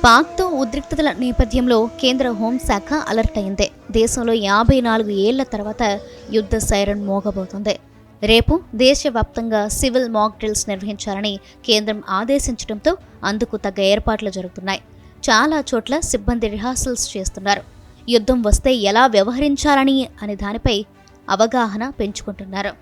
పాక్తో ఉద్రిక్తతల నేపథ్యంలో కేంద్ర హోంశాఖ అలర్ట్ అయింది. దేశంలో 54 ఏళ్ల తర్వాత యుద్ధ సైరన్ మోగబోతుంది. రేపు దేశవ్యాప్తంగా సివిల్ మాక్ డ్రిల్స్ నిర్వహించాలని కేంద్రం ఆదేశించడంతో అందుకు తగ్గ ఏర్పాట్లు జరుగుతున్నాయి. చాలా చోట్ల సిబ్బంది రిహార్సల్స్ చేస్తున్నారు. యుద్ధం వస్తే ఎలా వ్యవహరించాలని అనే దానిపై అవగాహన పెంచుకుంటున్నారు.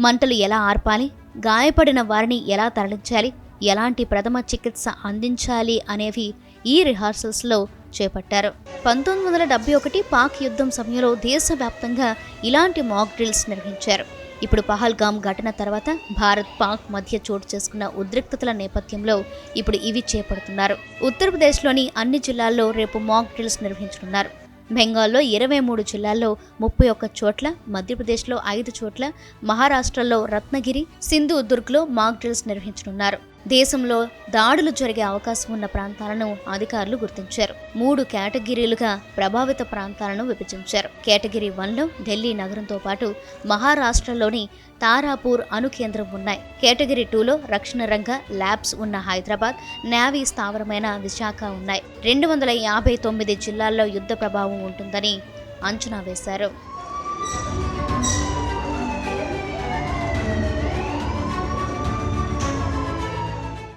మంటలు ఎలా ఆర్పాలి, గాయపడిన వారిని ఎలా తరలించాలి, ఎలాంటి ప్రథమ చికిత్స అందించాలి అనేవి ఈ రిహార్సల్స్లో చేపట్టారు. 1971 పాక్ యుద్ధం సమయంలో దేశవ్యాప్తంగా ఇలాంటి మాక్ డ్రిల్స్ నిర్వహించారు. ఇప్పుడు పహల్గామ్ ఘటన తర్వాత భారత్ పాక్ మధ్య చోటు చేసుకున్న ఉద్రిక్తతల నేపథ్యంలో ఇప్పుడు ఇవి చేపడుతున్నారు. ఉత్తరప్రదేశ్లోని అన్ని జిల్లాల్లో రేపు మాక్ డ్రిల్స్ నిర్వహించనున్నారు. బెంగాల్లో 23 జిల్లాల్లో 31 చోట్ల, మధ్యప్రదేశ్లో 5 చోట్ల, మహారాష్ట్రలో రత్నగిరి, సింధుదుర్గ్లో మాక్ డ్రిల్స్ నిర్వహించనున్నారు. దేశంలో దాడులు జరిగే అవకాశం ఉన్న ప్రాంతాలను అధికారులు గుర్తించారు. 3 కేటగిరీలుగా ప్రభావిత ప్రాంతాలను విభజించారు. కేటగిరీ 1లో ఢిల్లీ నగరంతో పాటు మహారాష్ట్రలోని తారాపూర్ అణు కేంద్రం ఉన్నాయి. కేటగిరీ 2లో రక్షణ రంగ ల్యాబ్స్ ఉన్న హైదరాబాద్, నేవీ స్థావరమైన విశాఖ ఉన్నాయి. 259 జిల్లాల్లో యుద్ధ ప్రభావం ఉంటుందని అంచనా వేశారు.